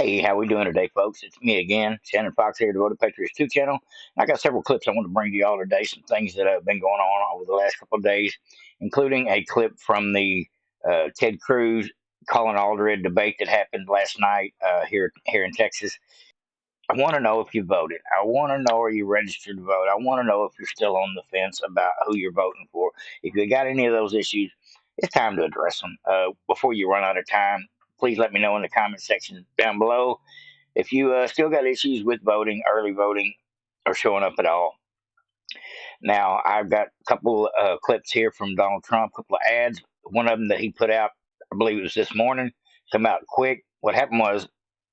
Hey, how we doing today, folks? It's me again, Shannon Fox here, Devoted Patriots 2 channel. I got several clips I want to bring to y'all today, some things that have been going on over the last couple of days, including a clip from the Ted Cruz Colin Aldred debate that happened last night here in Texas. I want to know if you voted. I want to know, are you registered to vote? I want to know if you're still on the fence about who you're voting for. If you got any of those issues, it's time to address them. Before you run out of time, please let me know in the comment section down below if you still got issues with voting, early voting, or showing up at all. Now, I've got a couple clips here from Donald Trump, a couple of ads. One of them that he put out, I believe it was this morning, come out quick. What happened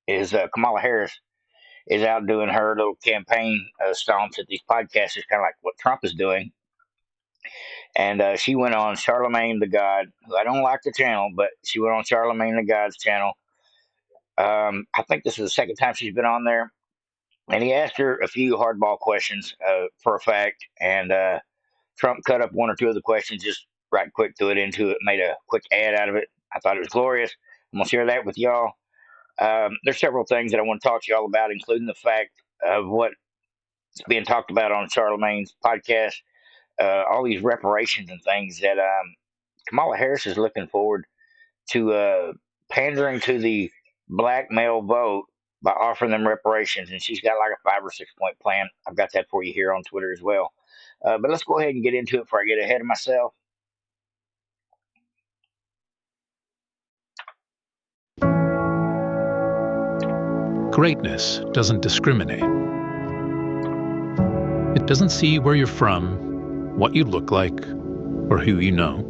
is Kamala Harris is out doing her little campaign stomps at these podcasts, kind of like what Trump is doing. And she went on Charlemagne the God, who I don't like the channel, but she went on Charlemagne the God's channel. I think this is the second time she's been on there. And he asked her a few hardball questions for a fact. And Trump cut up one or two of the questions, just right quick, threw it into it, made a quick ad out of it. I thought it was glorious. I'm going to share that with y'all. There's several things that I want to talk to y'all about, including the fact of what's being talked about on Charlemagne's podcast, all these reparations and things that Kamala Harris is looking forward to pandering to the black male vote by offering them reparations. And she's got like a 5 or 6 point plan. I've got that for you here on Twitter as well. But let's go ahead and get into it before I get ahead of myself. Greatness doesn't discriminate. It doesn't see where you're from, what you look like, or who you know.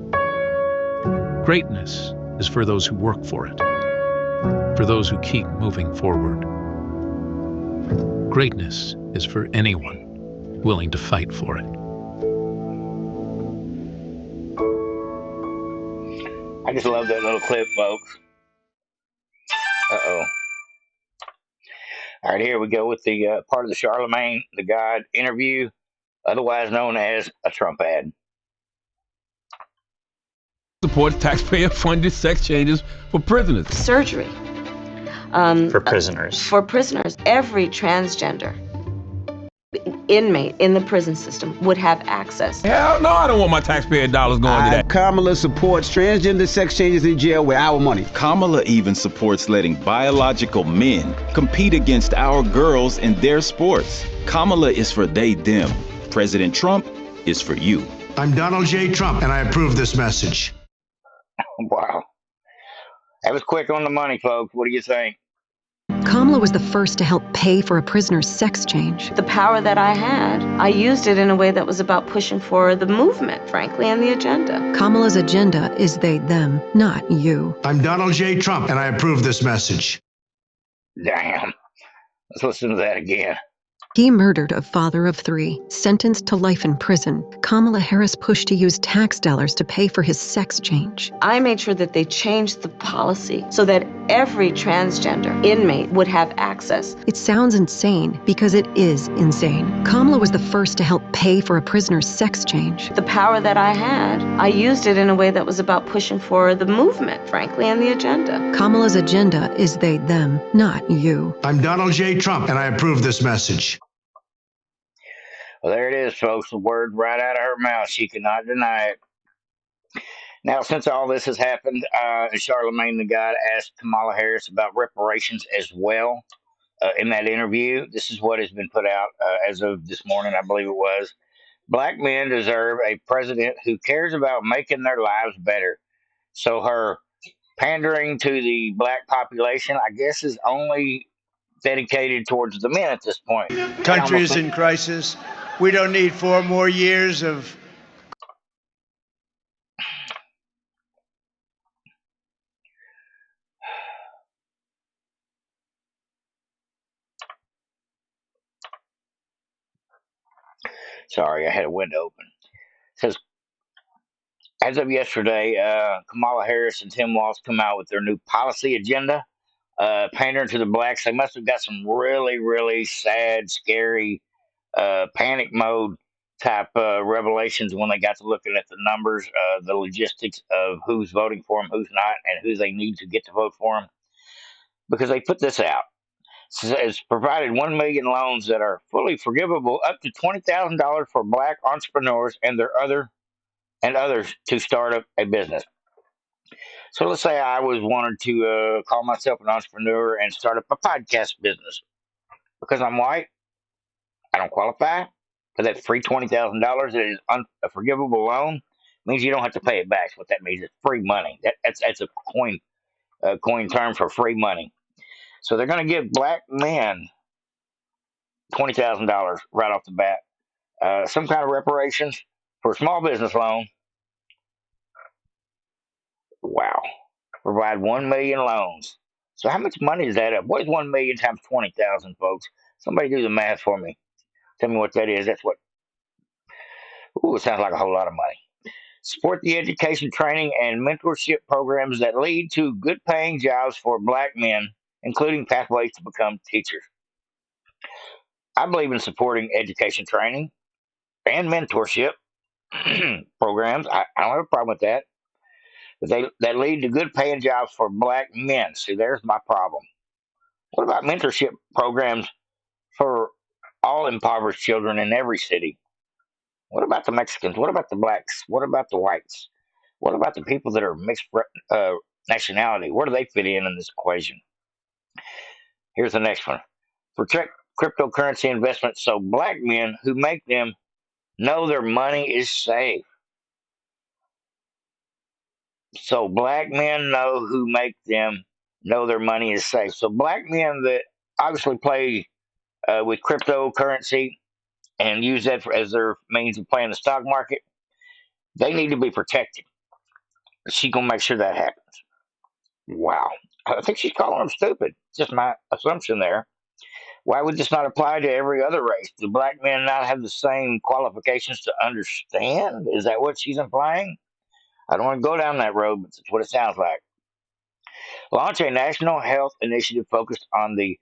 Greatness is for those who work for it, for those who keep moving forward. Greatness is for anyone willing to fight for it. I just love that little clip, folks. Uh-oh. All right, here we go with the part of the Charlemagne the God interview, otherwise known as a Trump ad. Supports taxpayer-funded sex changes for prisoners. Surgery. For prisoners. For prisoners. Every transgender inmate in the prison system would have access. Hell no, I don't want my taxpayer dollars going to that. Kamala supports transgender sex changes in jail with our money. Kamala even supports letting biological men compete against our girls in their sports. Kamala is for they, them. President Trump is for you. I'm Donald J. Trump, and I approve this message. Wow. That was quick on the money, folks. What do you think? Kamala was the first to help pay for a prisoner's sex change. The power that I had, I used it in a way that was about pushing for the movement, frankly, and the agenda. Kamala's agenda is they, them, not you. I'm Donald J. Trump, and I approve this message. Damn. Let's listen to that again. He murdered a father of 3, sentenced to life in prison. Kamala Harris pushed to use tax dollars to pay for his sex change. I made sure that they changed the policy so that every transgender inmate would have access. It sounds insane because it is insane. Kamala was the first to help pay for a prisoner's sex change. The power that I had, I used it in a way that was about pushing for the movement, frankly, and the agenda. Kamala's agenda is they, them, not you. I'm Donald J. Trump, and I approve this message. Well, there it is, folks. The word right out of her mouth. She cannot deny it. Now, since all this has happened, Charlemagne the God asked Kamala Harris about reparations as well in that interview. This is what has been put out as of this morning, I believe it was. Black men deserve a president who cares about making their lives better. So her pandering to the black population, I guess, is only dedicated towards the men at this point. Country is in crisis. We don't need 4 more years of... Sorry, I had a window open. It says, as of yesterday, Kamala Harris and Tim Walz come out with their new policy agenda, pandering to the blacks. They must have got some really, really sad, scary, panic mode type revelations when they got to looking at the numbers, the logistics of who's voting for them, who's not, and who they need to get to vote for them. because they put this out. It's provided 1 million loans that are fully forgivable up to $20,000 for black entrepreneurs and others to start up a business. So let's say I wanted to call myself an entrepreneur and start up a podcast business. Because I'm white, I don't qualify for that free $20,000 that is a forgivable loan. Means you don't have to pay it back. What that means is free money. That's a coin term for free money. So they're going to give black men $20,000 right off the bat. Some kind of reparations for a small business loan. Wow. Provide 1 million loans. So how much money is that up? What is 1 million times 20,000, folks? Somebody do the math for me. Tell me what that is. That's what. Ooh, it sounds like a whole lot of money. Support the education, training, and mentorship programs that lead to good paying jobs for black men, including pathways to become teachers. I believe in supporting education, training, and mentorship programs. I don't have a problem with that. But that lead to good paying jobs for black men. See, there's my problem. What about mentorship programs for all impoverished children in every city? What about the Mexicans? What about the blacks? What about the whites? What about the people that are mixed nationality? Where do they fit in this equation? Here's the next one. Protect cryptocurrency investments so black men who make them know their money is safe. So black men who make them know their money is safe. So black men that obviously play with cryptocurrency and use that as their means of playing the stock market, they need to be protected. She's gonna make sure that happens. Wow. I think she's calling them stupid. Just my assumption there. Why would this not apply to every other race? Do black men not have the same qualifications to understand? Is that what she's implying? I don't want to go down that road, but it's what it sounds like. Launch a national health initiative focused on the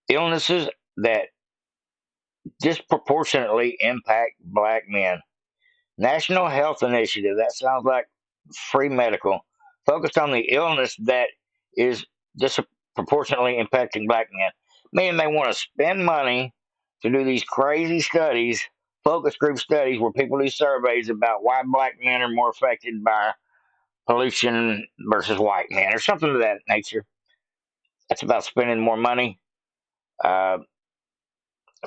illnesses that disproportionately impact black men. National Health Initiative. That sounds like free medical. Focused on the illness that is disproportionately impacting black men. Meaning they want to spend money to do these crazy studies, focus group studies, where people do surveys about why black men are more affected by pollution versus white men, or something of that nature. That's about spending more money uh,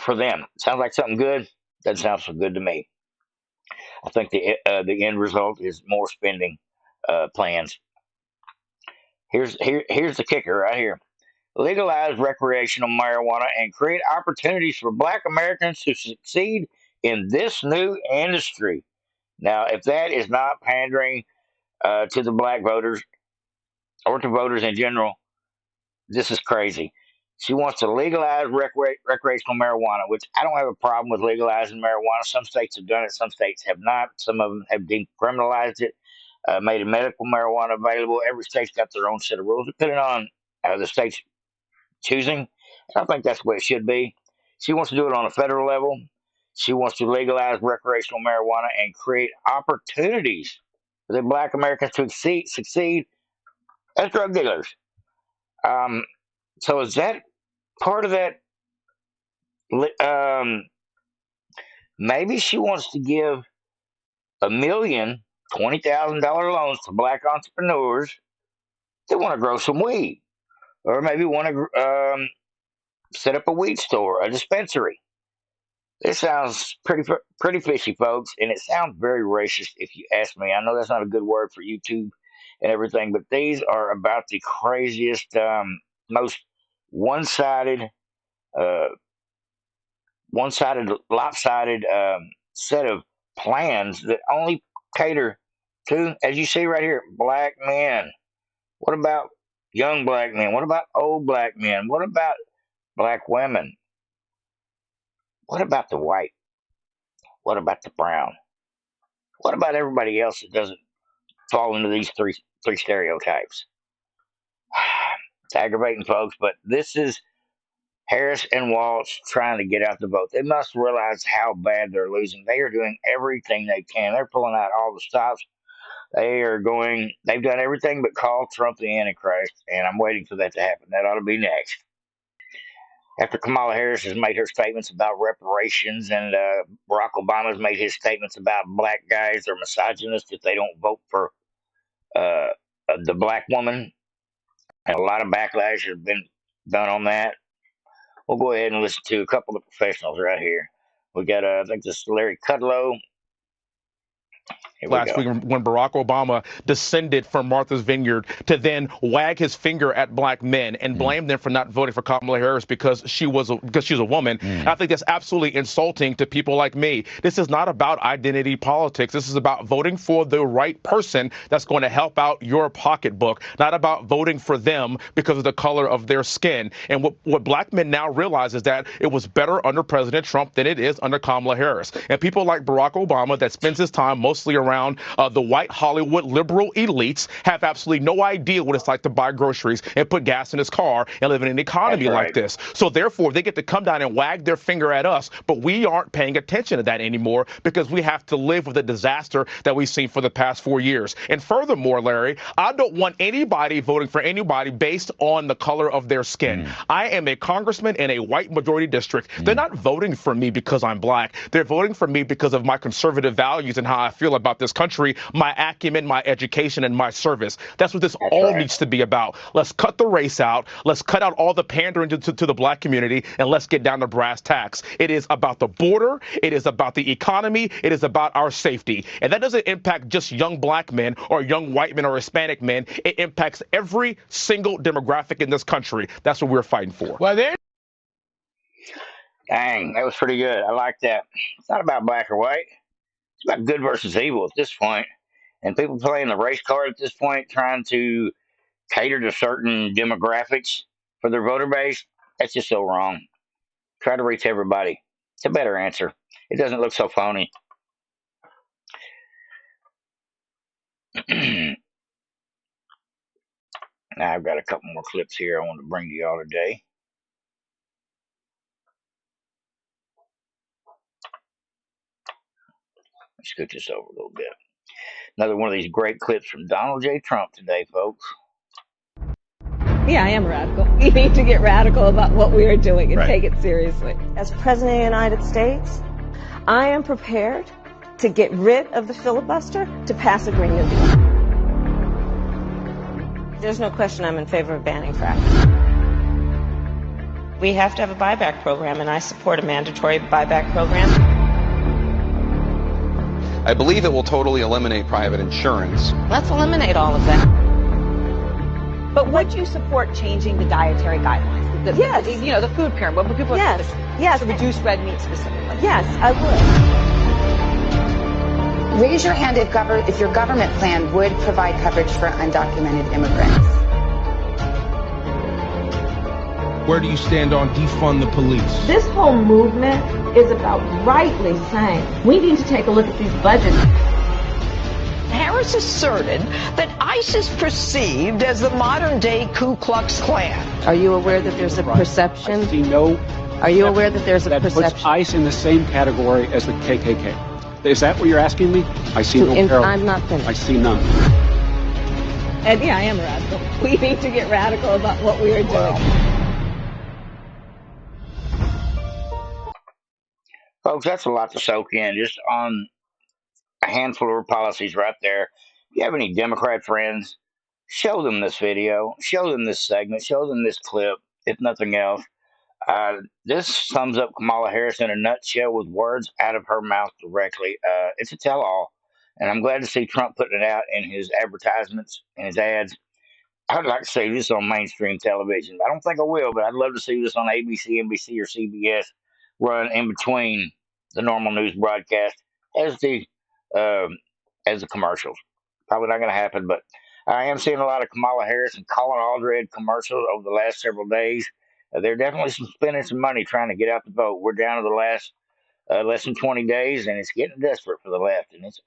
for them. Sounds like something good. Doesn't sound so good to me. I think the end result is more spending plans. Here's the kicker right here. Legalize recreational marijuana and create opportunities for black Americans to succeed in this new industry. Now, if that is not pandering to the black voters or to voters in general, this is crazy. She wants to legalize recreational marijuana, which I don't have a problem with legalizing marijuana. Some states have done it, some states have not. Some of them have decriminalized it, made medical marijuana available. Every state's got their own set of rules, depending on the state's choosing. I think that's the way it should be. She wants to do it on a federal level. She wants to legalize recreational marijuana and create opportunities for the black Americans to succeed as drug dealers. So is that part of that? Maybe she wants to give $1,020,000 loans to black entrepreneurs that want to grow some weed, or maybe want to set up a weed store, a dispensary. This sounds pretty fishy, folks, and it sounds very racist if you ask me. I know that's not a good word for YouTube and everything, but these are about the craziest, most one-sided, uh, lopsided set of plans that only cater to, as you see right here, black men. What about young black men? What about old black men? What about black women? What about the white? What about the brown? What about everybody else that doesn't fall into these three stereotypes? It's aggravating, folks, but this is Harris and Walsh trying to get out the vote. They must realize how bad they're losing. They are doing everything they can. They're pulling out all the stops. They've done everything but call Trump the Antichrist, and I'm waiting for that to happen. That ought to be next. After Kamala Harris has made her statements about reparations and Barack Obama's made his statements about black guys are misogynist if they don't vote for uh, the black woman, and a lot of backlash has been done on that. We'll go ahead and listen to a couple of professionals right here. We got, I think this is Larry Kudlow. Here we last go. week when Barack Obama descended from Martha's Vineyard to then wag his finger at black men and blame them for not voting for Kamala Harris because she's a woman. I think that's absolutely insulting to people like me. This is not about identity politics. This is about voting for the right person that's going to help out your pocketbook, not about voting for them because of the color of their skin. And what black men now realize is that it was better under President Trump than it is under Kamala Harris. And people like Barack Obama that spends his time mostly around the white Hollywood liberal elites have absolutely no idea what it's like to buy groceries and put gas in his car and live in an economy like this. So therefore, they get to come down and wag their finger at us, but we aren't paying attention to that anymore because we have to live with the disaster that we've seen for the past 4 years. And furthermore, Larry, I don't want anybody voting for anybody based on the color of their skin. I am a congressman in a white majority district. They're not voting for me because I'm black. They're voting for me because of my conservative values and how I feel about this country, my acumen, my education, and my service. That's what this needs to be about. Let's cut the race out. Let's cut out all the pandering to the black community, and let's get down to brass tacks. It is about the border. It is about the economy. It is about our safety. And that doesn't impact just young black men or young white men or Hispanic men. It impacts every single demographic in this country. That's what we're fighting for. Well, there. Dang, that was pretty good. I like that. It's not about black or white. It's about good versus evil at this point. And people playing the race card at this point, trying to cater to certain demographics for their voter base, that's just so wrong. Try to reach everybody. It's a better answer. It doesn't look so phony. Now I've got a couple more clips here I want to bring to y'all today. Let's scoot this over a little bit. Another one of these great clips from Donald J. Trump today, folks. Yeah, I am radical. We need to get radical about what we are doing and take it seriously. As President of the United States, I am prepared to get rid of the filibuster to pass a Green New Deal. There's no question I'm in favor of banning fracking. We have to have a buyback program, and I support a mandatory buyback program. I believe it will totally eliminate private insurance. Let's eliminate all of that. But would you support changing the dietary guidelines? Yes. The food pyramid. What people yes. To reduce red meat specifically. Yes, I would. Raise your hand if your government plan would provide coverage for undocumented immigrants. Where do you stand on defund the police? This whole movement is about rightly saying we need to take a look at these budgets. Harris asserted that ICE is perceived as the modern-day Ku Klux Klan. Are you aware that there's a perception? I see no. Are you aware that there's a perception? That puts ICE in the same category as the KKK. Is that what you're asking me? I see no parallel. I'm not finished. I see none. And yeah, I am radical. We need to get radical about what we are doing. Folks, that's a lot to soak in just on a handful of her policies right there. If you have any Democrat friends, show them this video, show them this segment, show them this clip, if nothing else. This sums up Kamala Harris in a nutshell with words out of her mouth directly. It's a tell-all, and I'm glad to see Trump putting it out in his advertisements and his ads. I'd like to see this on mainstream television. I don't think I will, but I'd love to see this on ABC, NBC, or CBS run in between the normal news broadcast as the commercials. Probably not going to happen, but I am seeing a lot of Kamala Harris and Colin Aldred commercials over the last several days. They're definitely spending some money trying to get out the vote. We're down to the last less than 20 days, and it's getting desperate for the left, and it's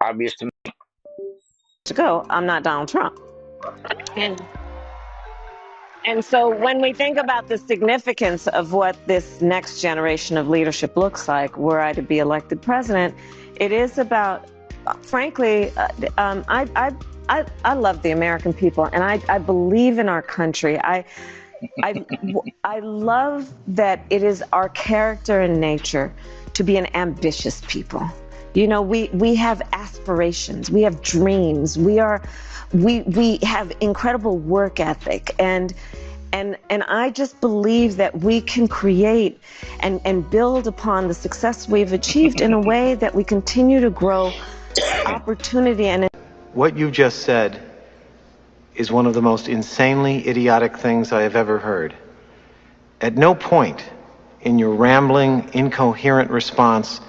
obvious to me. To go, I'm not Donald Trump. And so when we think about the significance of what this next generation of leadership looks like, were I to be elected president, it is about frankly, I love the American people, and I believe in our country. I love that it is our character and nature to be an ambitious people. You know, we have aspirations, we have dreams, we have incredible work ethic, and I just believe that we can create and build upon the success we've achieved in a way that we continue to grow opportunity. And what you just said is one of the most insanely idiotic things I have ever heard. At no point in your rambling, incoherent response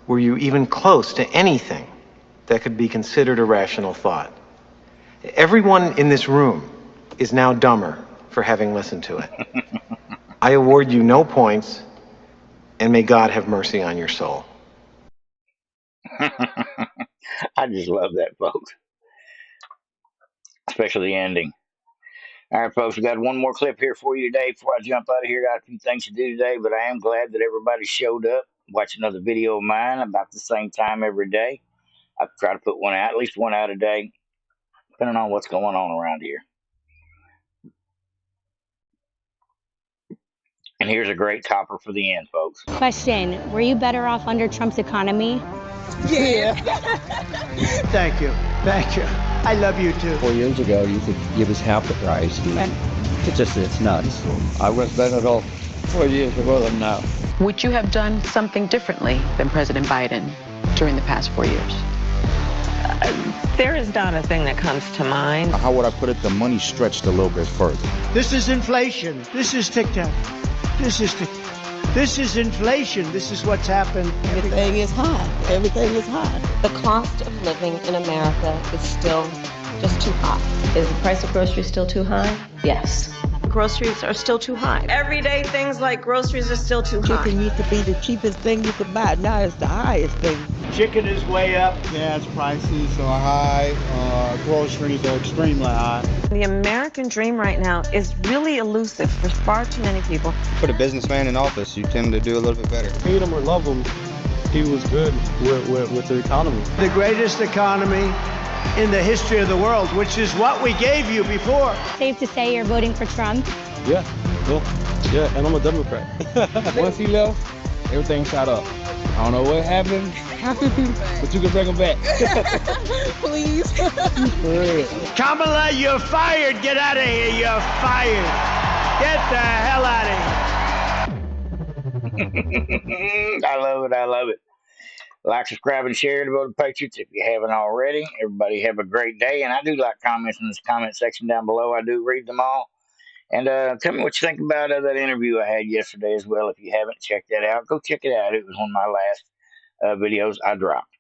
were you even close to anything that could be considered a rational thought. Everyone in this room is now dumber for having listened to it. I award you no points, and may God have mercy on your soul. I just love that, folks, especially the ending. All right, folks, we got one more clip here for you today before I jump out of here. Got a few things to do today, but I am glad that everybody showed up. Watch another video of mine about the same time every day. I try to put one out, at least one out a day, depending on what's going on around here. And here's a great topper for the end, folks. Question, were you better off under Trump's economy? Yeah. Thank you. Thank you. I love you too. 4 years ago, you could give us half the price. It's nuts. I was better off 4 years ago than now. Would you have done something differently than President Biden during the past 4 years? there is not a thing that comes to mind. How would I put it? The money stretched a little bit further. This is inflation. This is TikTok. This is inflation. This is what's happened. Everything is high. Everything is high. The cost of living in America is still just too high. Is the price of groceries still too high? Yes. Groceries are still too high. Everyday things like groceries are still too high. Chicken used to be the cheapest thing you could buy. Now it's the highest thing. Chicken is way up. Gas prices are high. Groceries are extremely high. The American dream right now is really elusive for far too many people. Put a businessman in office, you tend to do a little bit better. Hate him or love him, he was good with the economy. The greatest economy in the history of the world, which is what we gave you before. Safe to say you're voting for Trump? Yeah, cool. Yeah, and I'm a Democrat. Once he left, everything shot up. I don't know what happened, but you can bring him back. Please. Kamala, you're fired. Get out of here. You're fired. Get the hell out of here. I love it. I love it. Like, subscribe, and share to Vote of Patriots if you haven't already. Everybody have a great day. And I do like comments in this comment section down below. I do read them all. And tell me what you think about that interview I had yesterday as well. If you haven't checked that out, go check it out. It was one of my last videos I dropped.